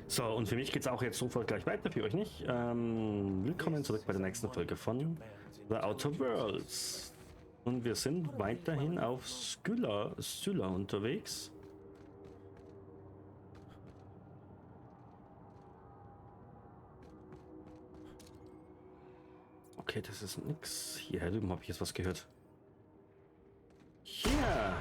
So, und für mich geht es auch jetzt sofort gleich weiter, für euch nicht. Willkommen zurück bei der nächsten Folge von The Outer Worlds. Und wir sind weiterhin auf Skylla unterwegs. Okay, das ist nix. Hier drüben habe ich jetzt was gehört. Hier!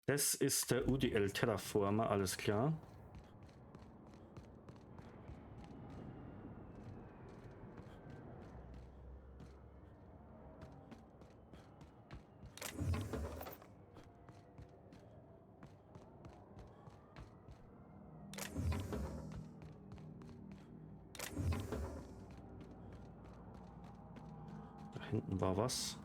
Das ist der UDL Terraformer, alles klar. Da hinten war was.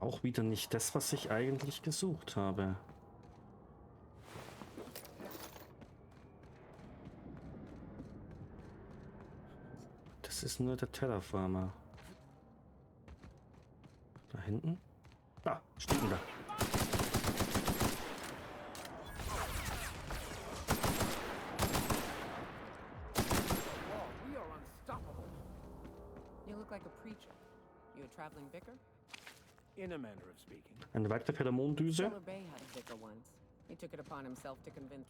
Auch wieder nicht das, was ich eigentlich gesucht habe. Das ist nur der Terraformer. Da hinten? Da, steht denn da. You look like a preacher. You a traveling vicar? In a manner of speaking. Eine weitere Pheromondüse. Bay had a vicar once. He took it upon himself to convince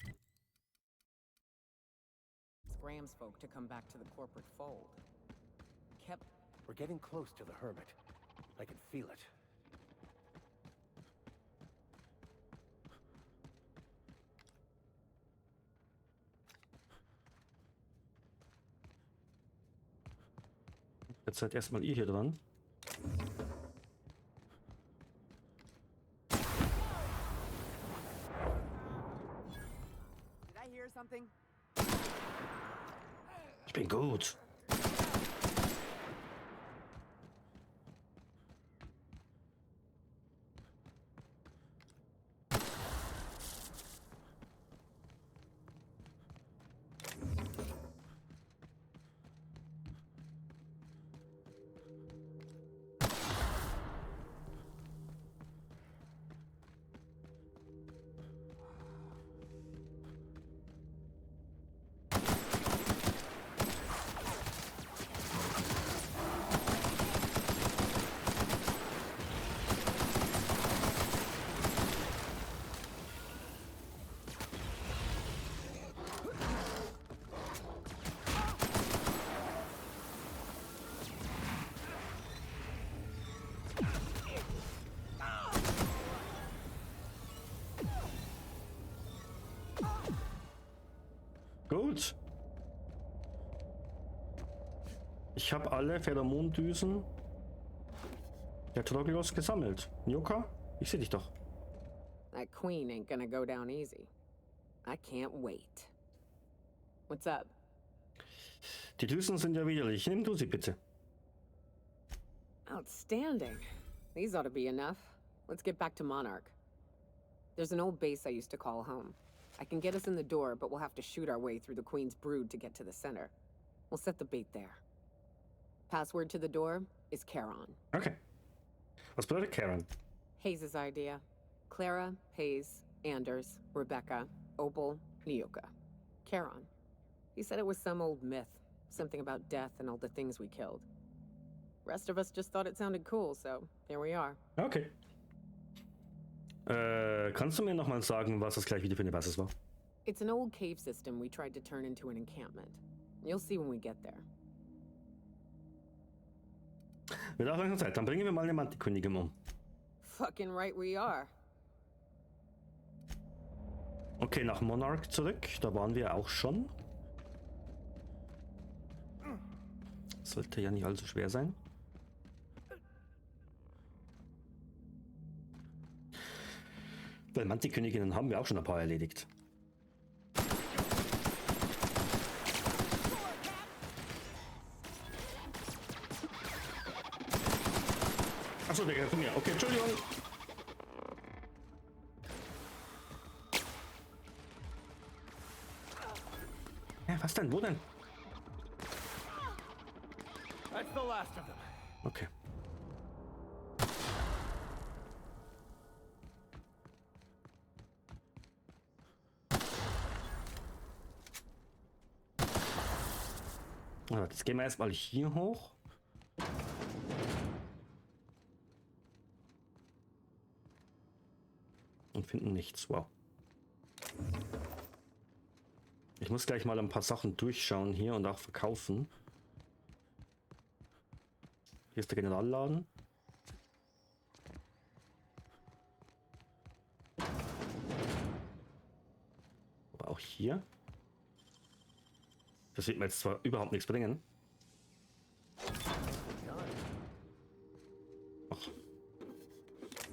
Graham's folk to come back to the corporate fold. We're getting close to the hermit. I can feel it. Jetzt seid erstmal ihr hier dran. Ich bin gut. Gut. Ich habe alle Pheromondüsen der Troglos gesammelt. Nyoka, ich sehe dich doch. That queen ain't gonna go down easy. I can't wait. What's up? Die Düsen sind ja widerlich. Nimm du sie bitte. Outstanding. These ought to be enough. Let's get back to Monarch. There's an old base I used to call home. I can get us in the door, but we'll have to shoot our way through the Queen's brood to get to the center. We'll set the bait there. Password to the door is Charon. Okay. Was bedeutet Charon? Hayes' idea. Clara, Hayes, Anders, Rebecca, Opal, Nyoka. Charon. He said it was some old myth. Something about death and all the things we killed. Rest of us just thought it sounded cool, so here we are. Okay. Kannst du mir nochmal sagen, was das gleich wieder für eine Basis war? It's an old cave system we tried to turn into an encampment. You'll see when we get there. Wird auch langsam Zeit. Dann bringen wir mal eine Mantikönigin um. Fucking right we are. Okay, nach Monarch zurück. Da waren wir auch schon. Sollte ja nicht allzu schwer sein. Weil Mantiköniginnen haben wir auch schon ein paar erledigt. Achso, der gehört von mir. Okay, Entschuldigung. Ja, was denn? Wo denn? That's the last of them. Okay. Jetzt gehen wir erstmal hier hoch. Und finden nichts. Wow. Ich muss gleich mal ein paar Sachen durchschauen hier und auch verkaufen. Hier ist der Generalladen. Aber auch hier. Das wird mir jetzt zwar überhaupt nichts bringen. Ach.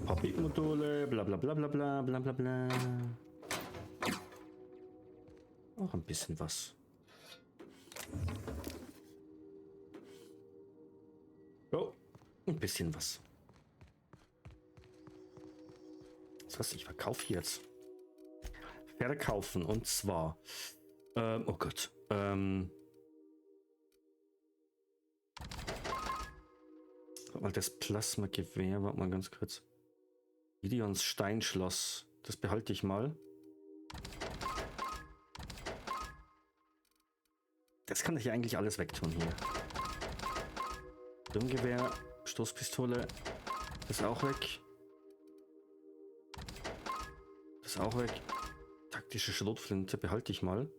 Papi-Module, bla bla bla bla bla bla bla bla. Auch ein bisschen was. Oh, ein bisschen was. Das heißt, ich verkaufe jetzt. Verkaufen und zwar. Oh Gott. Mal das Plasmagewehr, warte mal ganz kurz. Gideons Steinschloss, das behalte ich mal. Das kann ich ja eigentlich alles wegtun hier. Sturmgewehr, Stoßpistole, das ist auch weg. Das ist auch weg. Taktische Schrotflinte behalte ich mal.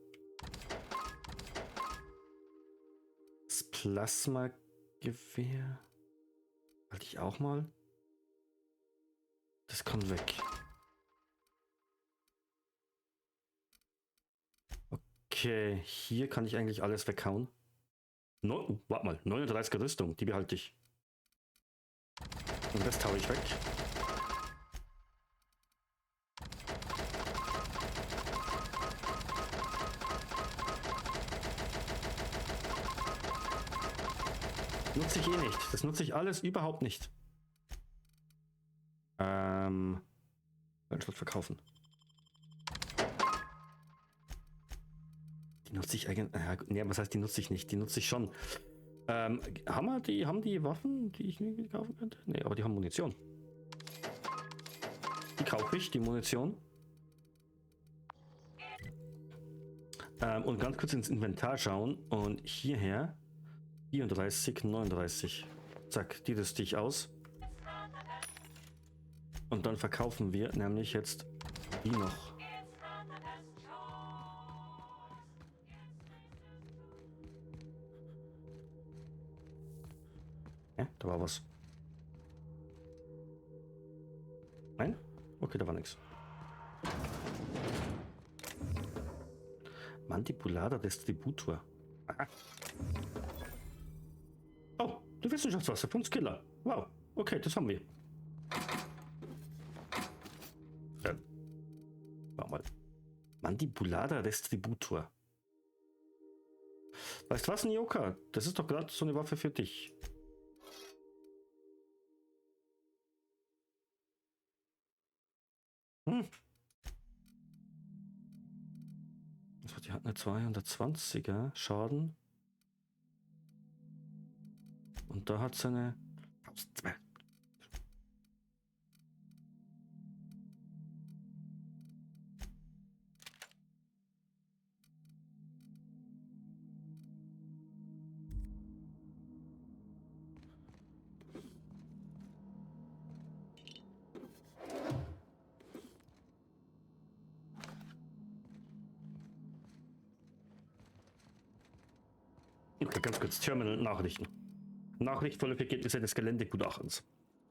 Das Plasmagewehr halte ich auch mal. Das kommt weg. Okay, hier kann ich eigentlich alles weghauen. Warte mal, 39er Rüstung, die behalte ich. Und das taue ich weg. Nutze ich eh nicht. Das nutze ich alles überhaupt nicht. Schrott verkaufen. Die nutze ich eigentlich. Nee, was heißt, die nutze ich nicht? Die nutze ich schon. Haben die Waffen, die ich nie kaufen könnte? Nee, aber die haben Munition. Die kaufe ich, die Munition. Und ganz kurz ins Inventar schauen. Und hierher 34, 39. Zack, die rüste ich aus. Und dann verkaufen wir nämlich jetzt die noch. Ja, da war was. Nein? Okay, da war nichts. Manipulator Distributor. Ah. Oh, die Wissenschaftswasser von Skiller. Wow, okay, das haben wir. Warte mal. Manipulator Distributor. Weißt du was, Nyoka? Das ist doch gerade so eine Waffe für dich. Also die hat eine 220er Schaden. Und da hat sie eine 1200. Okay, ganz kurz. Terminal Nachrichten. Nachricht volle Ergebnisse des Geländegutachtens.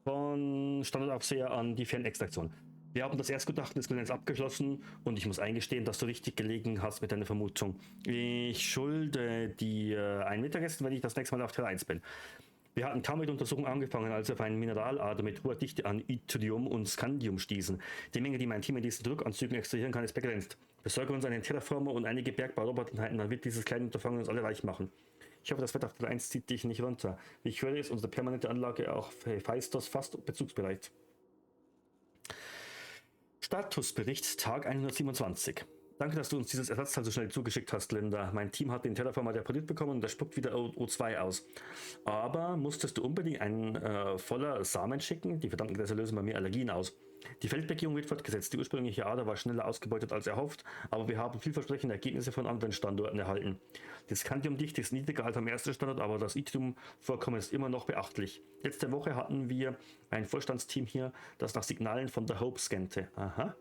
Von Standardaufseher an die Fernextraktion. Wir haben das Erstgutachten des Geländes abgeschlossen und ich muss eingestehen, dass du richtig gelegen hast mit deiner Vermutung. Ich schulde dir ein Mittagessen, wenn ich das nächste Mal auf Teil 1 bin. Wir hatten kaum mit der Untersuchung angefangen, als wir auf einen Mineralader mit hoher Dichte an Yttrium und Scandium stießen. Die Menge, die mein Team in diesen Druckanzügen extrahieren kann, ist begrenzt. Besorge uns einen Terraformer und einige Bergbaurobotereinheiten, dann wird dieses kleine Unterfangen uns alle reich machen. Ich hoffe, das Wetter auf Teil 1 zieht dich nicht runter. Wie ich höre, ist unsere permanente Anlage auch für Hephaistos fast bezugsbereit. Statusbericht Tag 127. Danke, dass du uns dieses Ersatzteil so schnell zugeschickt hast, Linda. Mein Team hat den Terraformer repariert bekommen und der spuckt wieder O2 aus. Aber musstest du unbedingt einen voller Samen schicken? Die verdammten Gräser lösen bei mir Allergien aus. Die Feldbegehung wird fortgesetzt. Die ursprüngliche Ader war schneller ausgebeutet als erhofft, aber wir haben vielversprechende Ergebnisse von anderen Standorten erhalten. Die Scandiumdichte ist niedriger als am ersten Standort, aber das Yttrium-Vorkommen ist immer noch beachtlich. Letzte Woche hatten wir ein Vorstandsteam hier, das nach Signalen von der Hope scannte. Aha.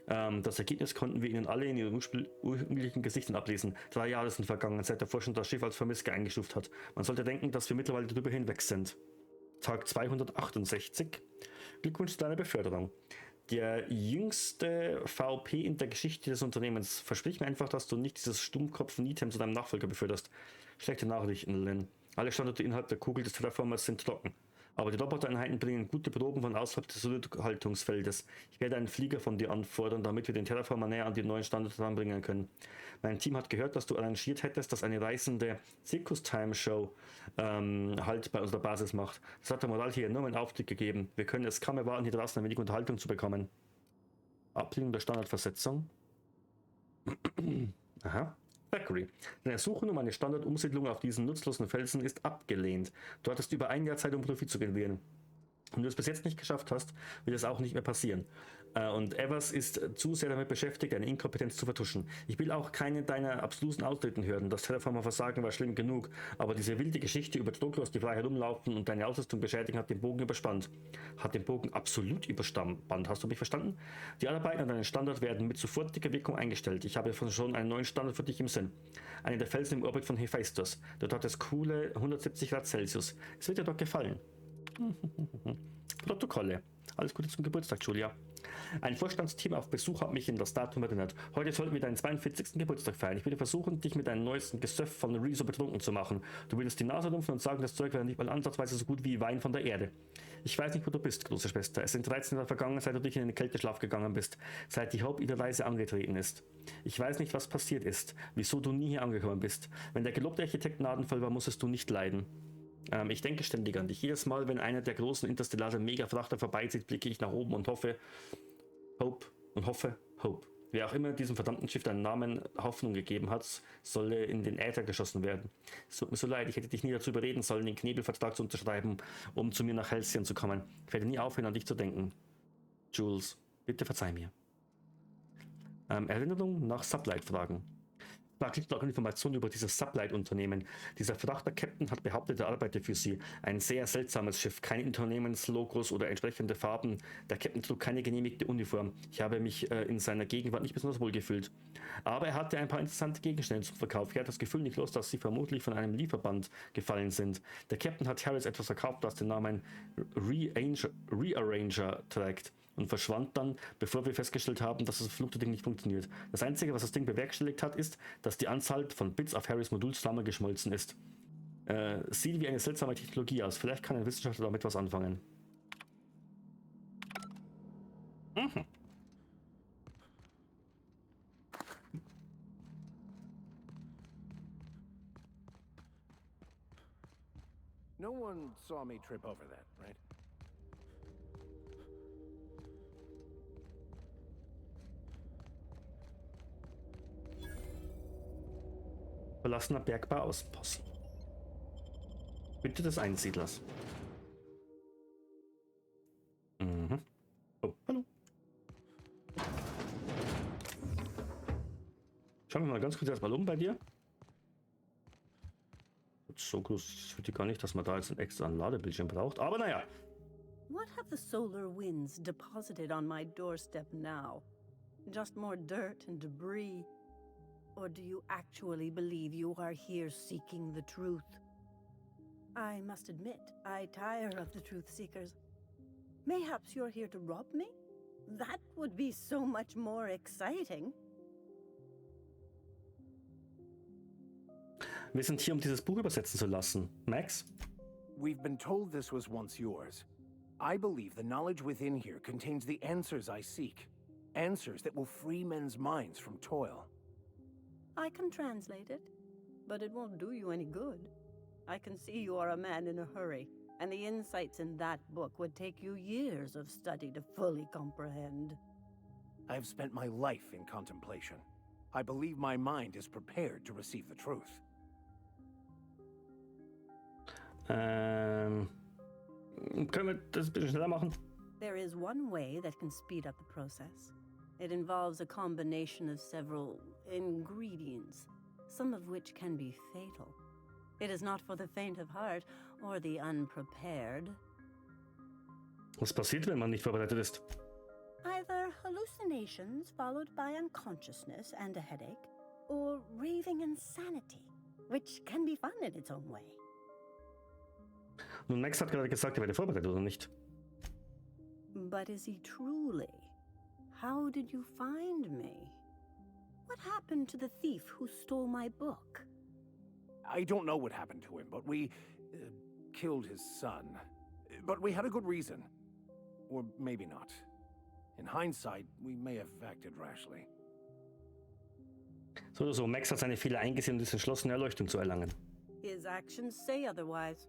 Das Ergebnis konnten wir ihnen alle in ihren ursprünglichen Gesichtern ablesen. 3 Jahre sind vergangen, seit der Forschung das Schiff als vermisst eingestuft hat. Man sollte denken, dass wir mittlerweile darüber hinweg sind. Tag 268. Glückwunsch zu deiner Beförderung. Der jüngste VP in der Geschichte des Unternehmens. Versprich mir einfach, dass du nicht dieses Stummkopf Nitem zu deinem Nachfolger beförderst. Schlechte Nachrichten, Lynn. Alle Standorte innerhalb der Kugel des Terraformers sind trocken. Aber die Robotereinheiten bringen gute Proben von außerhalb des Solidhaltungsfeldes. Ich werde einen Flieger von dir anfordern, damit wir den Terraformer näher an die neuen Standorte heranbringen können. Mein Team hat gehört, dass du arrangiert hättest, dass eine reisende Circus-Time-Show halt bei unserer Basis macht. Das hat der Moral hier enormen Aufstieg gegeben. Wir können es kaum erwarten, hier draußen ein wenig Unterhaltung zu bekommen. Ablehnung der Standardversetzung. Aha. Factory. Deine Suche um eine Standardumsiedlung auf diesen nutzlosen Felsen ist abgelehnt. Du hattest über 1 Jahr Zeit, um Profit zu generieren. Wenn du es bis jetzt nicht geschafft hast, wird es auch nicht mehr passieren. Und Evers ist zu sehr damit beschäftigt, eine Inkompetenz zu vertuschen. Ich will auch keine deiner abstrusen Ausreden hören. Das Terraformer-Versagen war schlimm genug, aber diese wilde Geschichte über Drucklos, die frei herumlaufen und deine Ausrüstung beschädigen, hat den Bogen überspannt. Hat den Bogen absolut überspannt. Hast du mich verstanden? Die Arbeiten an deinem Standort werden mit sofortiger Wirkung eingestellt. Ich habe schon einen neuen Standort für dich im Sinn. Einen der Felsen im Orbit von Hephaistos. Dort hat es coole 170 Grad Celsius. Es wird dir dort gefallen. Protokolle. Alles Gute zum Geburtstag, Julia. Ein Vorstandsteam auf Besuch hat mich in das Datum erinnert. Heute sollten wir deinen 42. Geburtstag feiern. Ich würde versuchen, dich mit deinem neuesten Gesöff von Rezo betrunken zu machen. Du würdest die Nase rümpfen und sagen, das Zeug wäre nicht mal ansatzweise so gut wie Wein von der Erde. Ich weiß nicht, wo du bist, große Schwester. Es sind 13 Jahre vergangen, seit du dich in den Kälteschlaf gegangen bist. Seit die Hope ihre Reise angetreten ist. Ich weiß nicht, was passiert ist. Wieso du nie hier angekommen bist. Wenn der gelobte Architekt gnadenvoll war, musstest du nicht leiden. Ich denke ständig an dich. Jedes Mal, wenn einer der großen interstellaren Megafrachter vorbeizieht, blicke ich nach oben und hoffe, Hope. Wer auch immer diesem verdammten Schiff deinen Namen Hoffnung gegeben hat, solle in den Äther geschossen werden. Es tut mir so leid, ich hätte dich nie dazu überreden sollen, den Knebelvertrag zu unterschreiben, um zu mir nach Halcyon zu kommen. Ich werde nie aufhören, an dich zu denken. Jules, bitte verzeih mir. Erinnerung nach Sublight-Fragen. Da kriegt auch Informationen über dieses Sublight-Unternehmen. Dieser Frachter-Captain hat behauptet, er arbeite für sie. Ein sehr seltsames Schiff, keine Unternehmenslogos oder entsprechende Farben. Der Captain trug keine genehmigte Uniform. Ich habe mich in seiner Gegenwart nicht besonders wohl gefühlt. Aber er hatte ein paar interessante Gegenstände zum Verkauf. Ich hatte das Gefühl nicht los, dass sie vermutlich von einem Lieferband gefallen sind. Der Captain hat Harris etwas verkauft, das den Namen Rearranger trägt. Und verschwand dann, bevor wir festgestellt haben, dass das verfluchte Ding nicht funktioniert. Das Einzige, was das Ding bewerkstelligt hat, ist, dass die Anzahl von Bits auf Harrys Modul zusammengeschmolzen ist. Sieht wie eine seltsame Technologie aus. Vielleicht kann ein Wissenschaftler damit was anfangen. Mhm. No one saw me trip over that, right? Verlassener Bergbauausposten. Bitte des Einsiedlers. Mhm. Oh, hallo. Schauen wir mal ganz kurz erstmal um bei dir. So groß wird die gar nicht, dass man da jetzt einen extra Ladebildschirm braucht. Aber naja. What have the solar winds deposited on my doorstep now? Just more dirt and debris. Or do you actually believe you are here seeking the truth? I must admit, I tire of the truth seekers. Mayhaps you're here to rob me? That would be so much more exciting. Wir sind hier, um dieses Buch übersetzen zu lassen. Max? We've been told this was once yours. I believe the knowledge within here contains the answers I seek. Answers that will free men's minds from toil. I can translate it, but it won't do you any good. I can see you are a man in a hurry, and the insights in that book would take you years of study to fully comprehend. I have spent my life in contemplation. I believe my mind is prepared to receive the truth. Können wir das ein bisschen schneller machen? There is one way that can speed up the process. It involves a combination of several ingredients, some of which can be fatal. It is not for the faint of heart or the unprepared. Was passiert, wenn man nicht vorbereitet ist? Either hallucinations followed by unconsciousness and a headache, or raving insanity, which can be fun in its own way. Nun, Max hat gerade gesagt, er werde vorbereitet, oder nicht? But is he truly? How did you find me? What happened to the thief who stole my book? I don't know what happened to him, but we killed his son. But we had a good reason. Or maybe not. In hindsight, we may have acted rashly. So oder so, Max hat seine Fehler eingesehen, um diese entschlossene Erleuchtung zu erlangen. His actions say otherwise.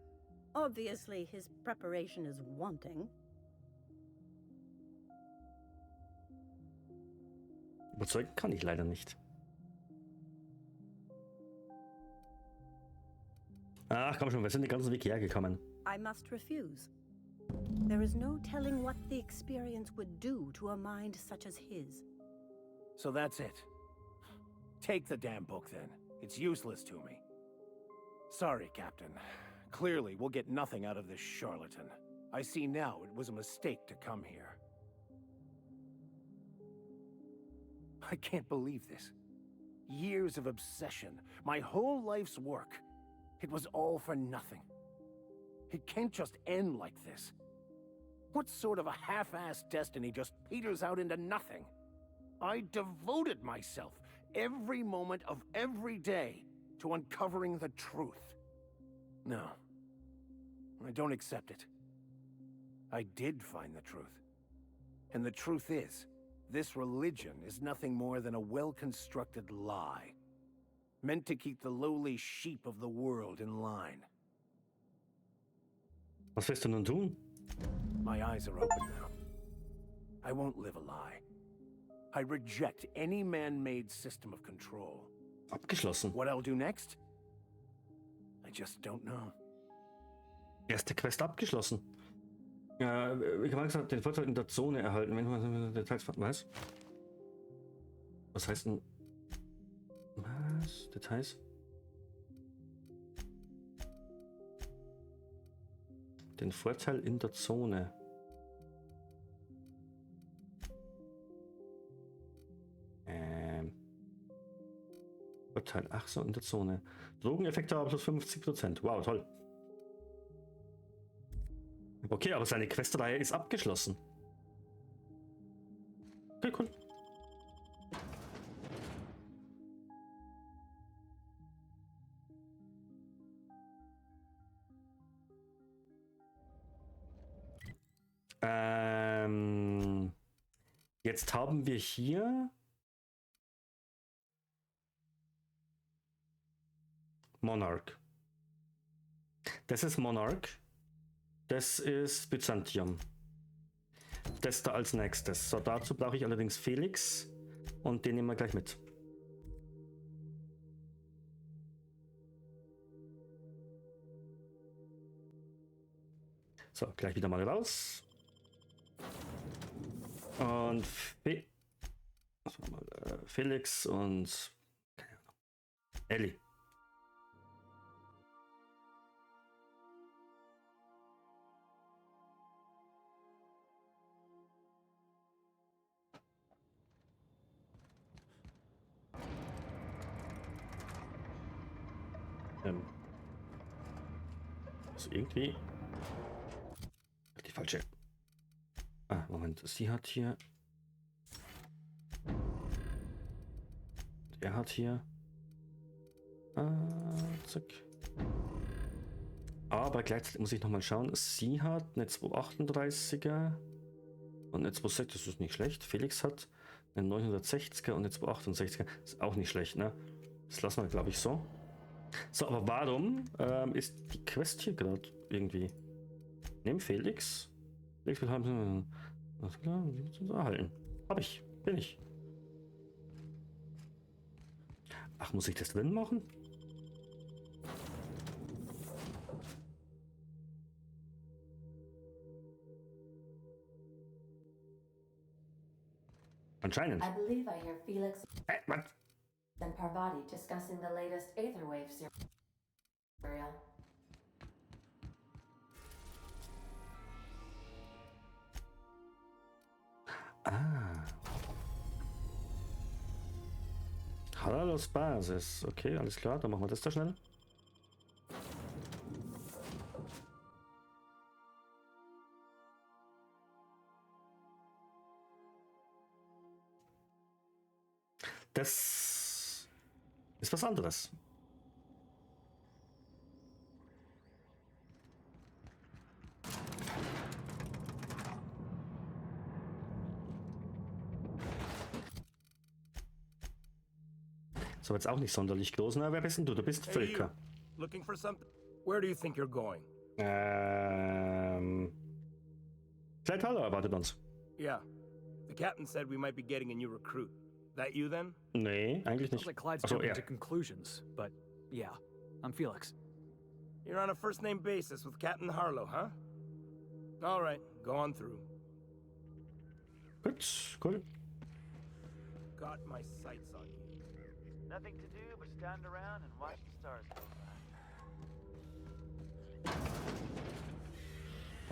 Obviously, his preparation is wanting. Überzeugen kann ich leider nicht. Ach komm schon, wir sind den ganzen Weg hergekommen. I must refuse. There is no telling what the experience would do to a mind such as his. So that's it. Take the damn book then. It's useless to me. Sorry, Captain. Clearly, we'll get nothing out of this charlatan. I see now it was a mistake to come here. I can't believe this. Years of obsession, my whole life's work. It was all for nothing. It can't just end like this. What sort of a half-assed destiny just peters out into nothing? I devoted myself every moment of every day to uncovering the truth. No, I don't accept it. I did find the truth. And the truth is, this religion is nothing more than a well-constructed lie, meant to keep the lowly sheep of the world in line. Was wirst du nun tun? My eyes are open now. I won't live a lie. I reject any man-made system of control. Abgeschlossen. What I'll do next? I just don't know. Erste Quest abgeschlossen. Ja, wie kann man gesagt, den Vorteil in der Zone erhalten, wenn man Details... Was? Was heißt denn... Was? Details? Den Vorteil in der Zone. Vorteil, ach so, in der Zone. Drogeneffekte aber plus 50%. Wow, toll. Okay, aber seine Questreihe ist abgeschlossen. Okay, cool. Jetzt haben wir hier Monarch. Das ist Monarch. Das ist Byzantium. Das da als nächstes. So, dazu brauche ich allerdings Felix und den nehmen wir gleich mit. So, gleich wieder mal raus. Und Felix und keine Ahnung. Ellie. Also irgendwie... Die falsche... Ah, Moment. Sie hat hier... Er hat hier... Zack. Aber gleichzeitig muss ich nochmal schauen. Sie hat eine 238er und eine 260, das ist nicht schlecht. Felix hat eine 960er und eine 268er. Ist auch nicht schlecht, ne? Das lassen wir, glaube ich, so. So, aber warum ist die Quest hier gerade irgendwie? Nimm Felix. Felix will haben. Alles klar, wir müssen uns erhalten. Hab ich. Bin ich. Ach, muss ich das drin machen? Anscheinend. I believe I hear Felix Was? and Parvati discussing the latest Aetherwave serial. Ah. Hallos Basis. Okay, alles klar, dann machen wir das da schnell. Das ist was anderes. So, jetzt auch nicht sonderlich groß. Na, wer bist denn du? Du bist Völker. Looking for something? Where do you think you're going? Clyde Haller erwartet uns. Yeah. The captain said we might be getting a new recruit. That you then? Nee, eigentlich nicht. Sounds like Clyde's Achso, jumping er. to conclusions, but yeah, I'm Felix. You're on a first-name basis with Captain Harlow, huh? All right, go on through. Gut, cool. Got my sights on you. Nothing to do but stand around and watch the stars go by.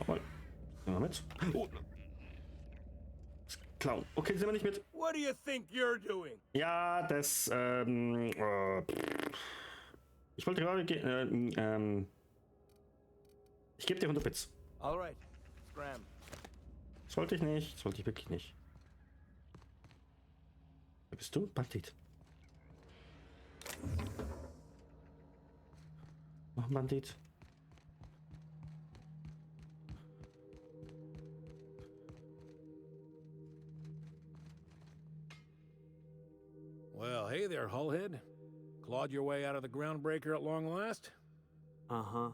Mach mal. Nehmen wir mit. Oh. Clown. Okay, sind wir nicht mit. What do you think you're doing? Ja, das, ich wollte gerade ich gebe dir 100 Bits. All right, scram. Das wollte ich nicht. Das wollte ich wirklich nicht. Wer bist du? Bandit. Noch ein Bandit. Well, hey there, Hullhead. Clawed your way out of the groundbreaker at long last? Uh-huh.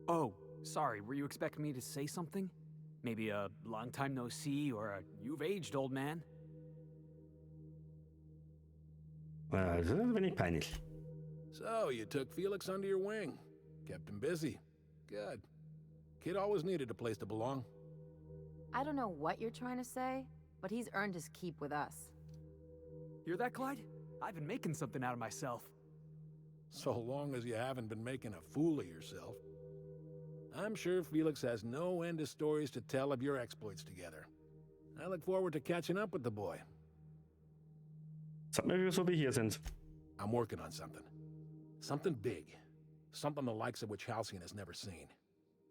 Oh, sorry, were you expecting me to say something? Maybe a long time no see or a you've aged, old man? Das ist ein wenig peinlich. So, you took Felix under your wing. Kept him busy. Good. Kid always needed a place to belong. I don't know what you're trying to say, but he's earned his keep with us. Hear that, Clyde? I've been making something out of myself. So long as you haven't been making a fool of yourself. I'm sure Felix has no end of stories to tell of your exploits together. I look forward to catching up with the boy. Sag mir, wie wir so wie hier sind. I'm working on something. Something big. Something the likes of which Halcyon has never seen.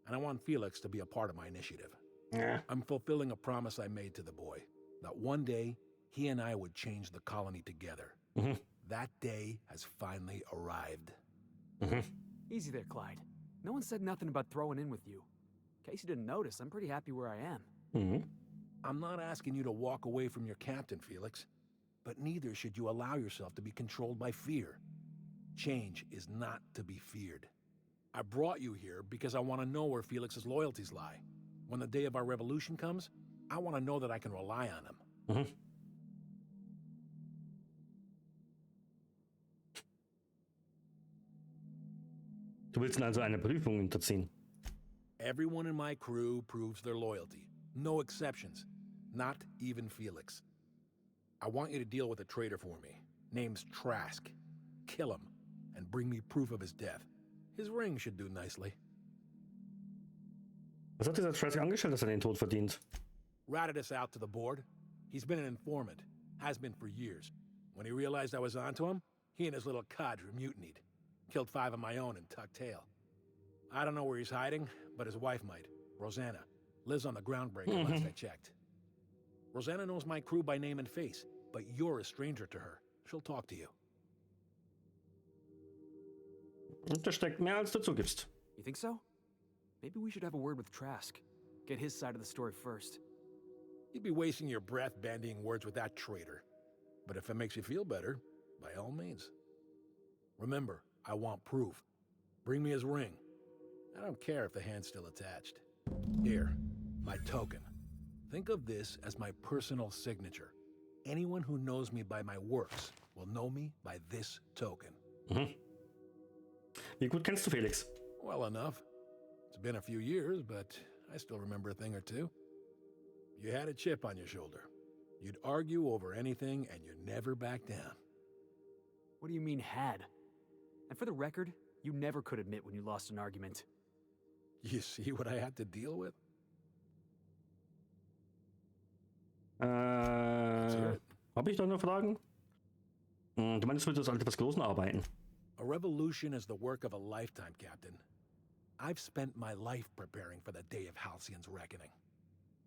And I want Felix to be a part of my initiative. Ja. I'm fulfilling a promise I made to the boy. That one day, he and I would change the colony together. Mhm. That day has finally arrived. Mhm. Easy there, Clyde. No one said nothing about throwing in with you. In case you didn't notice, I'm pretty happy where I am. Mhm. I'm not asking you to walk away from your captain, Felix. But neither should you allow yourself to be controlled by fear. Change is not to be feared. I brought you here because I want to know where Felix's loyalties lie. When the day of our revolution comes, I want to know that I can rely on him. Mhm. Du willst ihn also eine Prüfung unterziehen. Everyone in my crew proves their loyalty. No exceptions. Not even Felix. I want you to deal with a traitor for me. Name's Trask. Kill him, and bring me proof of his death. His ring should do nicely. Was hat dieser Trask angestellt, dass er den Tod verdient? Ratted us out to the board. He's been an informant. Has been for years. When he realized I was onto him, he and his little cadre mutinied. Killed 5 of my own and tucked tail. I don't know where he's hiding, but his wife might. Rosanna. Lives on the groundbreaker, last I checked. Rosanna knows my crew by name and face, but you're a stranger to her. She'll talk to you. Und da steckt mehr, als du zugibst. You think so? Maybe we should have a word with Trask. Get his side of the story first. You'd be wasting your breath bandying words with that traitor. But if it makes you feel better, by all means. Remember, I want proof. Bring me his ring. I don't care if the hand's still attached. Here, my token. Think of this as my personal signature. Anyone who knows me by my works will know me by this token. Mhm. Wie gut kennst du Felix? Well enough. It's been a few years, but I still remember a thing or two. You had a chip on your shoulder. You'd argue over anything, and you never back down. What do you mean, had? And for the record, you never could admit when you lost an argument. You see what I had to deal with? Habe ich da noch Fragen? Du meinst, du willst etwas Großen arbeiten? A revolution is the work of a lifetime, Captain. I've spent my life preparing for the day of Halcyon's reckoning.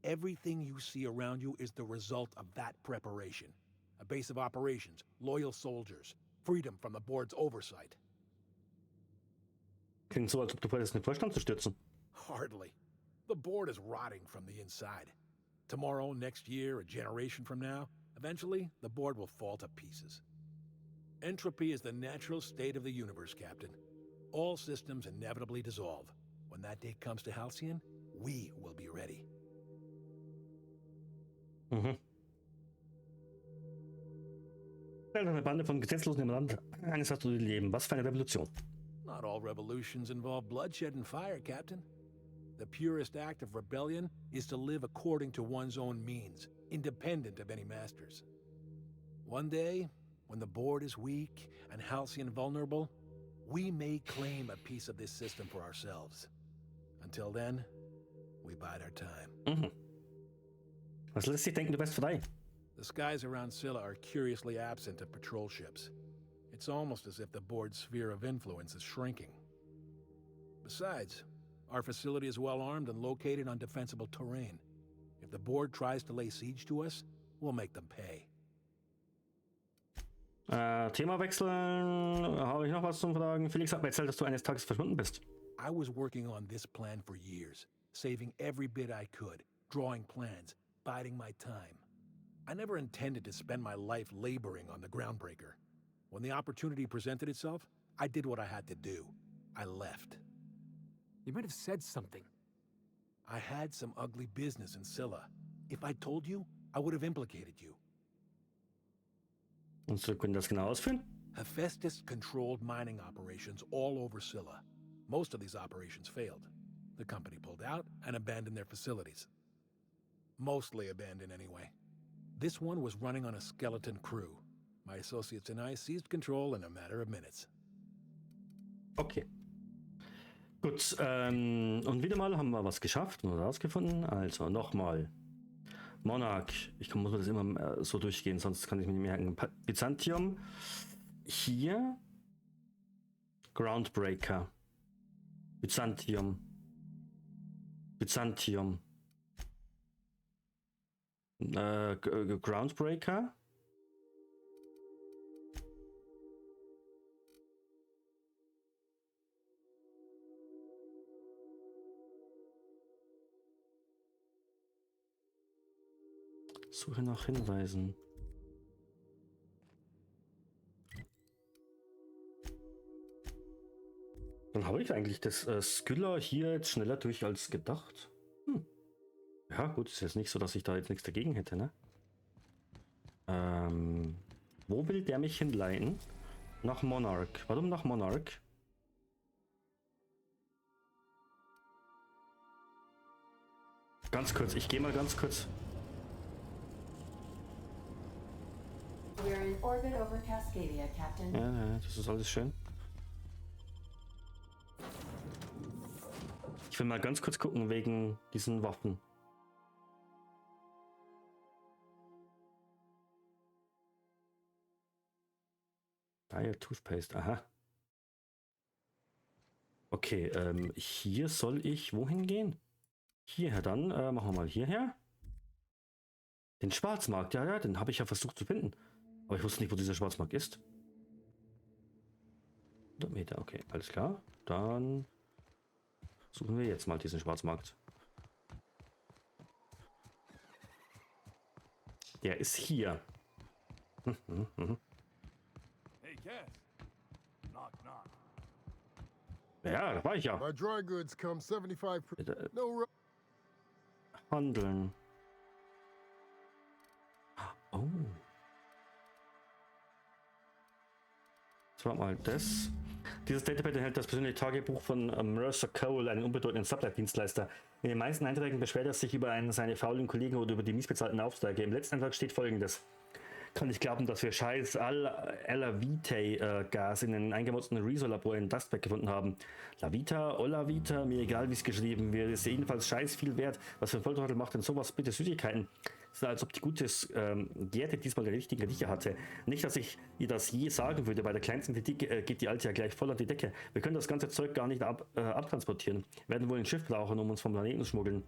Everything you see around you is the result of that preparation. A base of operations, loyal soldiers, freedom from the board's oversight. Klingt so, als ob du vorhast, den Vorstand zu stürzen. Hardly. The board is rotting from the inside. Tomorrow, next year, a generation from now, eventually, the board will fall to pieces. Entropy is the natural state of the universe, Captain. All systems inevitably dissolve. When that day comes to Halcyon, we will be ready. Mhm. Eine Bande von Gesetzlosen im Land eines hast du Leben. Was für eine Revolution. Not all revolutions involve bloodshed and fire, Captain. The purest act of rebellion is to live according to one's own means, independent of any masters. One day, when the board is weak and Halcyon vulnerable, we may claim a piece of this system for ourselves. Until then, we bide our time. Mhm. Was lässt sich denken, du wärst frei? The skies around Scylla are curiously absent of patrol ships. It's almost as if the board's sphere of influence is shrinking. Besides, our facility is well armed and located on defensible terrain. If the board tries to lay siege to us, we'll make them pay. Thema wechseln. Habe ich noch was zum Fragen? Felix hat mir erzählt, dass du eines Tages verschwunden bist. I was working on this plan for years, saving every bit I could, drawing plans, biding my time. I never intended to spend my life laboring on the groundbreaker. When the opportunity presented itself, I did what I had to do. I left. You might have said something. I had some ugly business in Scylla. If I told you, I would have implicated you. Und wir können das genau ausführen? Hephaestus controlled mining operations all over Scylla. Most of these operations failed. The company pulled out and abandoned their facilities. Mostly abandoned anyway. This one was running on a skeleton crew. My associates and I seized control in a matter of minutes. Okay. Gut, und wieder mal haben wir was geschafft und rausgefunden. Also nochmal. Monarch. Muss das immer so durchgehen, sonst kann ich mir nicht merken. Byzantium. Hier. Groundbreaker. Byzantium. Byzantium. Groundbreaker. Suche nach Hinweisen. Dann habe ich eigentlich das Skylla hier jetzt schneller durch als gedacht. Ja gut, ist jetzt nicht so, dass ich da jetzt nichts dagegen hätte, ne? Wo will der mich hinleiten? Nach Monarch. Warum nach Monarch? Ganz kurz, ich gehe mal ganz kurz. We're in orbit over Cascadia, Captain. Ja, das ist alles schön. Ich will mal ganz kurz gucken wegen diesen Waffen. Dial Toothpaste, aha. Okay, hier soll ich wohin gehen? Hierher dann, machen wir mal hierher. Den Schwarzmarkt, ja, den habe ich ja versucht zu finden. Aber ich wusste nicht, wo dieser Schwarzmarkt ist. 100 Meter, okay, alles klar. Dann suchen wir jetzt mal diesen Schwarzmarkt. Der ist hier. Hey, Cass. Knock, knock. Ja, da war ich ja. My dry goods come 75%. No. Handeln. Oh. Das war mal das. Dieses Database enthält das persönliche Tagebuch von Mercer Cole, einem unbedeutenden Sublet-Dienstleister. In den meisten Einträgen beschwert er sich über seine faulen Kollegen oder über die miesbezahlten Aufträge. Im letzten Eintrag steht Folgendes. Kann ich glauben, dass wir scheiß Gas in den eingemotzten Reso-Labor in Dustback gefunden haben. Lavita, Olavita, mir egal wie es geschrieben wird, ist jedenfalls scheiß viel wert. Was für ein Volltrottel macht denn sowas, bitte Süßigkeiten? Es ist, als ob die gute Gerte diesmal den richtigen Riecher hatte. Nicht, dass ich ihr das je sagen würde, bei der kleinsten Kritik geht die Alte ja gleich voll an die Decke. Wir können das ganze Zeug gar nicht abtransportieren. Wir werden wohl ein Schiff brauchen, um uns vom Planeten zu schmuggeln.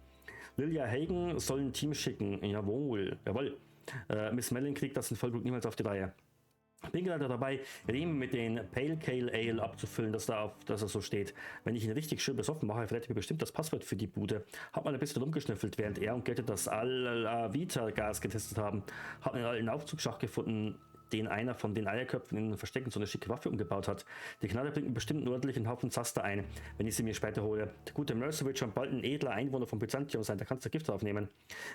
Lilia Hagen soll ein Team schicken. Jawohl. Miss Mellon kriegt das in Vollblut niemals auf die Reihe. Bin gerade dabei, Riemen mit den Pale Kale Ale abzufüllen, dass er so steht. Wenn ich ihn richtig schön besoffen mache, verrät er mir bestimmt das Passwort für die Bude. Hab mal ein bisschen rumgeschnüffelt, während er und Gette das Alavita-Gas getestet haben. Hab einen alten Aufzugsschacht gefunden, den einer von den Eierköpfen in Verstecken so eine schicke Waffe umgebaut hat. Die Knarre bringt mir bestimmt einen ordentlichen Haufen Zaster ein, wenn ich sie mir später hole. Der gute Mercer wird schon bald ein edler Einwohner von Byzantium sein, da kannst du Gift draufnehmen.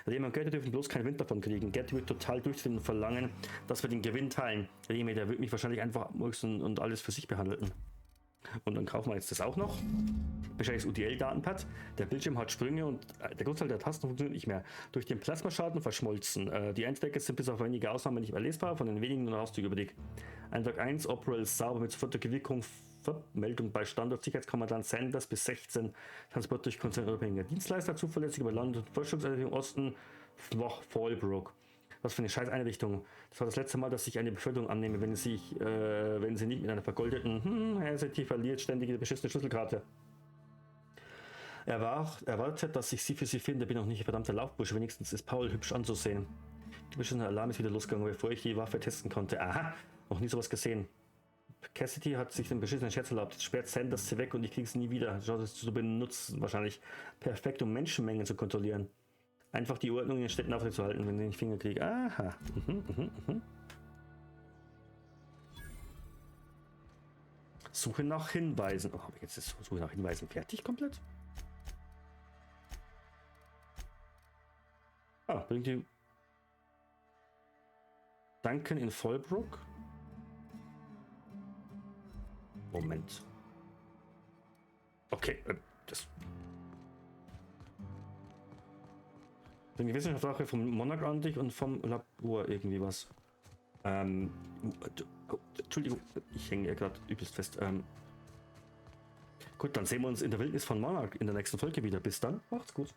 Reme und Gerte dürfen bloß keinen Wind davon kriegen. Gerte wird total durchdrehen und verlangen, dass wir den Gewinn teilen. Reme, der wird mich wahrscheinlich einfach abmurksen und alles für sich behandeln. Und dann kaufen wir jetzt das auch noch. Wahrscheinlich das UDL-Datenpad. Der Bildschirm hat Sprünge und der Großteil der Tasten funktioniert nicht mehr. Durch den Plasmaschaden verschmolzen. Die Einträge sind bis auf wenige Ausnahmen nicht mehr lesbar, von den wenigen nur Auszüge. Eintrag 1, Operail sauber mit sofortiger Wirkung. Meldung bei Standort-Sicherheitskommandant Sanders bis 16. Transport durch konzernunabhängiger Dienstleister, zuverlässig über Land- und Forschungseinrichtung Osten, Fallbrook. Was für eine Scheißeinrichtung. Das war das letzte Mal, dass ich eine Beförderung annehme, wenn sie nicht mit einer vergoldeten sie verliert ständig die beschissene Schlüsselkarte. Erwartet, dass ich sie für sie finde, bin auch nicht ein verdammter Laufbursche, wenigstens ist Paul hübsch anzusehen. Der beschissene Alarm ist wieder losgegangen, bevor ich die Waffe testen konnte. Aha, noch nie sowas gesehen. Cassidy hat sich den beschissenen Scherz erlaubt. Jetzt sperrt Sanders sie weg und ich krieg's nie wieder. Schaut es zu benutzen, wahrscheinlich perfekt, um Menschenmengen zu kontrollieren. Einfach die Ordnung in den Städten aufrechtzuerhalten, wenn ich den Finger kriege. Aha. Suche nach Hinweisen. Oh, habe ich jetzt das Suche nach Hinweisen fertig komplett? Bringt die Danken in Fallbrook? Moment. Okay, das... Bringt die Wissenschaftler vom Monarch an dich und vom Labor irgendwie was. Entschuldigung, ich hänge ja gerade übelst fest. Gut, dann sehen wir uns in der Wildnis von Monarch in der nächsten Folge wieder. Bis dann, macht's gut.